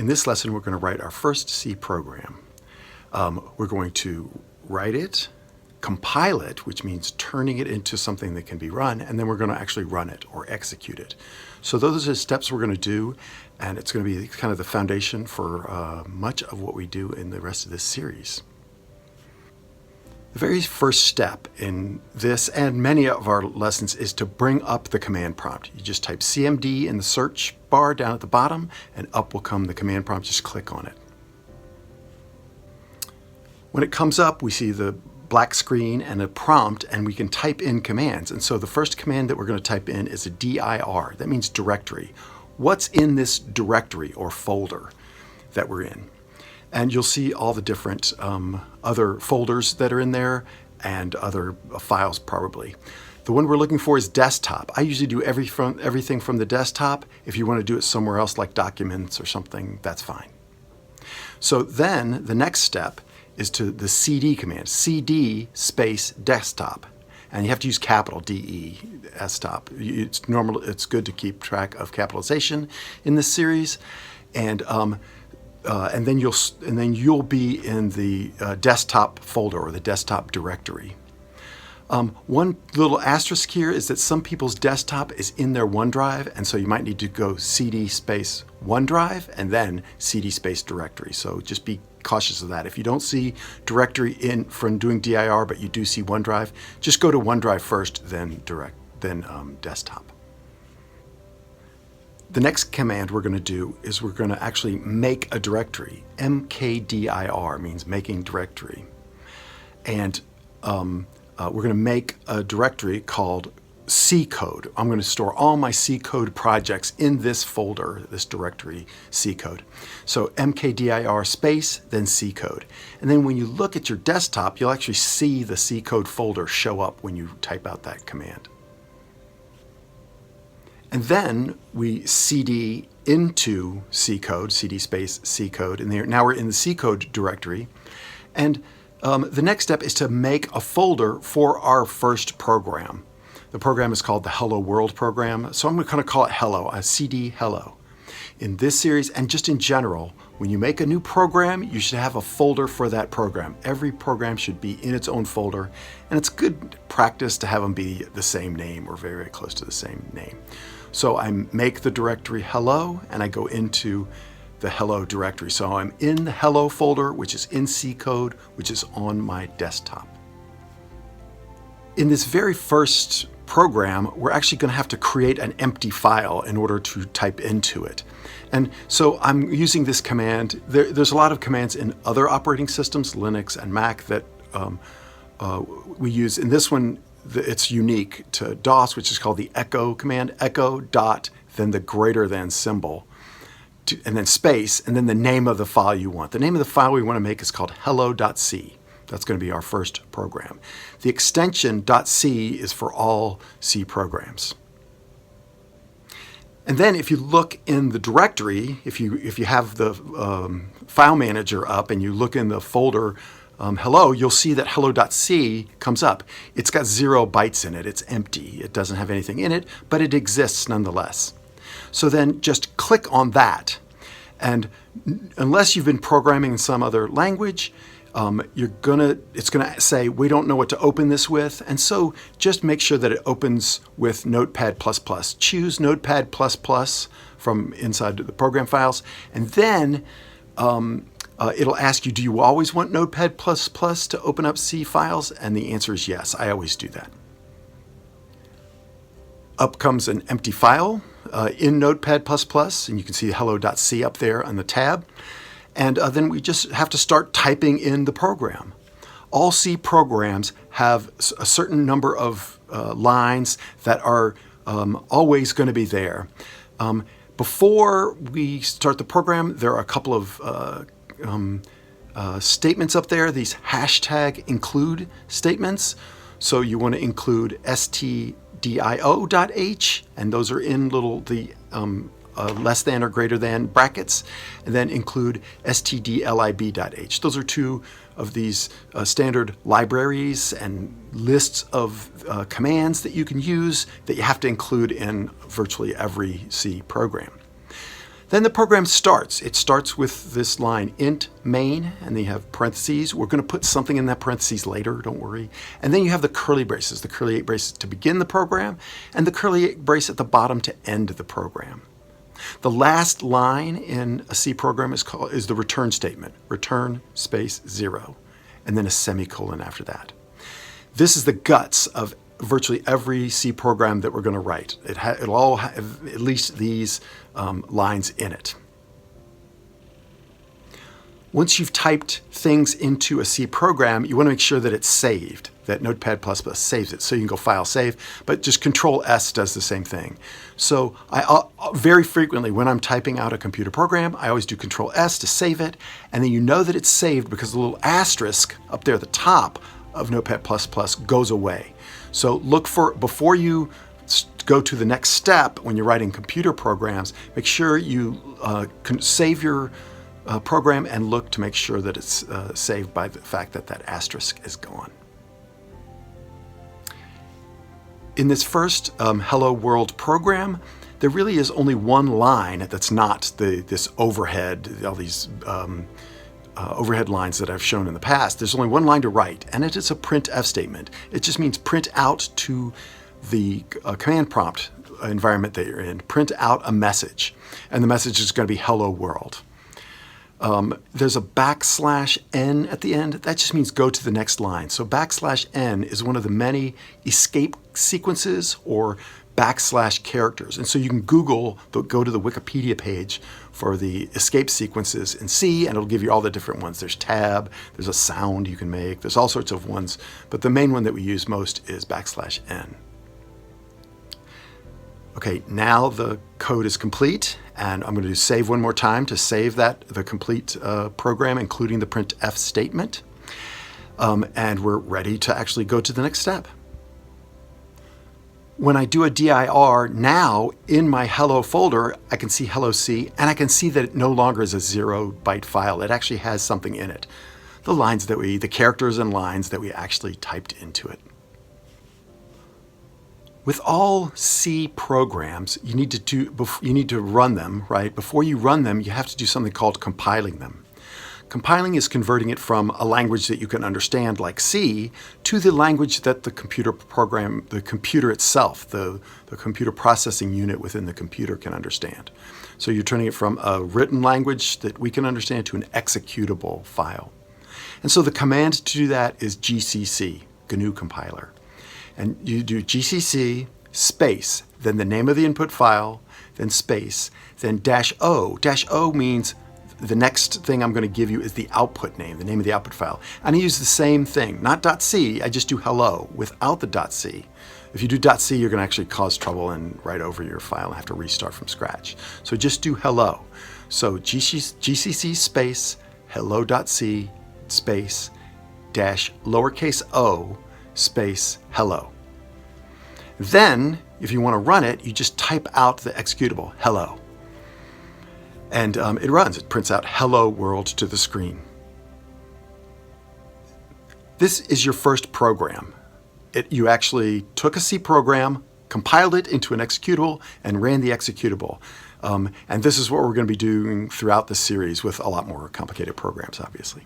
In this lesson, we're going to write our first C program. We're going to write it, compile it, which means turning it into something that can be run, and then we're going to actually run it or execute it. So those are the steps we're going to do, and it's going to be kind of the foundation for much of what we do in the rest of this series. The very first step in this and many of our lessons is to bring up the command prompt. You just type CMD in the search bar down at the bottom, and up will come the command prompt. Just click on it. When it comes up, we see the black screen and a prompt, and we can type in commands. And so the first command that we're going to type in is a dir. That means directory. What's in this directory or folder that we're in? And you'll see all the different other folders that are in there and other files probably. The one we're looking for is desktop. I usually do everything from the desktop. If you want to do it somewhere else like documents or something, that's fine. So then the next step is to the cd command, cd space desktop. And you have to use capital D-E, desktop. It's good to keep track of capitalization in this series. And then you'll be in the desktop folder or the desktop directory. One little asterisk here is that some people's desktop is in their OneDrive, and so you might need to go cd space OneDrive and then cd space directory. So just be cautious of that. If you don't see directory from doing dir, but you do see OneDrive, just go to OneDrive first, then desktop. The next command we're going to do is we're going to actually make a directory. mkdir means making directory. And we're going to make a directory called C code. I'm going to store all my C code projects in this folder, this directory C code. So mkdir space, then C code. And then when you look at your desktop, you'll actually see the C code folder show up when you type out that command. And then we cd into C code, cd space C code, and now we're in the C code directory. And the next step is to make a folder for our first program. The program is called the Hello World program, so I'm going to call it Hello, a cd hello. In this series, and just in general, when you make a new program, you should have a folder for that program. Every program should be in its own folder, and it's good practice to have them be the same name or very, very close to the same name. So I make the directory Hello, and I go into the Hello directory. So I'm in the Hello folder, which is in C code, which is on my desktop. In this very first program, we're actually going to have to create an empty file in order to type into it. And so I'm using this command. There's a lot of commands in other operating systems, Linux and Mac, that we use. In this one, it's unique to DOS, which is called the echo command, echo dot, then the greater than symbol, and then space, and then the name of the file you want. The name of the file we want to make is called hello.c. That's going to be our first program. The extension .c is for all C programs. And then if you look in the directory, if you have the file manager up and you look in the folder hello, you'll see that hello.c comes up. It's got 0 bytes in it. It's empty. It doesn't have anything in it, but it exists nonetheless. So then just click on that. And unless you've been programming in some other language, it's gonna say, we don't know what to open this with, and so just make sure that it opens with Notepad++. Choose Notepad++ from inside the program files, and then it'll ask you, do you always want Notepad++ to open up C files? And the answer is yes, I always do that. Up comes an empty file in Notepad++, and you can see hello.c up there on the tab. And then we just have to start typing in the program. All C programs have a certain number of lines that are always going to be there. Before we start the program, there are a couple of statements up there, these hashtag include statements. So you want to include stdio.h, and those are in the less than or greater than brackets, and then include stdlib.h. Those are two of these standard libraries and lists of commands that you can use that you have to include in virtually every C program. Then the program starts. It starts with this line, int main, and then you have parentheses. We're going to put something in that parentheses later, don't worry. And then you have the curly braces to begin the program, and the curly brace at the bottom to end the program. The last line in a C program is the return statement, return space 0, and then a semicolon after that. This is the guts of virtually every C program that we're going to write. It'll all have at least these lines in it. Once you've typed things into a C program, you want to make sure that it's saved, that Notepad++ saves it. So you can go File, Save, but just Control-S does the same thing. So very frequently when I'm typing out a computer program, I always do Control-S to save it, and then you know that it's saved because the little asterisk up there at the top of Notepad++ goes away. So look for, before you go to the next step when you're writing computer programs, make sure you save your program and look to make sure that it's saved by the fact that that asterisk is gone. In this first Hello World program, there really is only one line that's not this overhead, all these overhead lines that I've shown in the past. There's only one line to write, and it is a printf statement. It just means print out to the command prompt environment that you're in, print out a message, and the message is going to be hello world. There's a \n at the end. That just means go to the next line. So \n is one of the many escape sequences or / characters. And so you can go to the Wikipedia page for the escape sequences in C, and it'll give you all the different ones. There's tab, there's a sound you can make, there's all sorts of ones, but the main one that we use most is \n. Okay, now the code is complete, and I'm going to do save one more time to save the complete program, including the printf statement. And we're ready to actually go to the next step. When I do a dir now in my hello folder, I can see hello C, and I can see that it no longer is a 0-byte file. It actually has something in it. The characters and lines that we actually typed into it. With all C programs, you need to run them, right? Before you run them, you have to do something called compiling them. Compiling is converting it from a language that you can understand, like C, to the language that the computer itself, the computer processing unit within the computer can understand. So you're turning it from a written language that we can understand to an executable file. And so the command to do that is GCC, GNU compiler. And you do GCC space, then the name of the input file, then space, then -O. -O means the next thing I'm going to give you is the output name, the name of the output file. And I use the same thing, not .c, I just do hello without the .c. If you do .c, you're going to actually cause trouble and write over your file and have to restart from scratch. So just do hello. So GCC space hello.c space -o space hello. Then, if you want to run it, you just type out the executable, hello. And it runs. It prints out hello world to the screen. This is your first program. You actually took a C program, compiled it into an executable, and ran the executable. And this is what we're going to be doing throughout the series with a lot more complicated programs, obviously.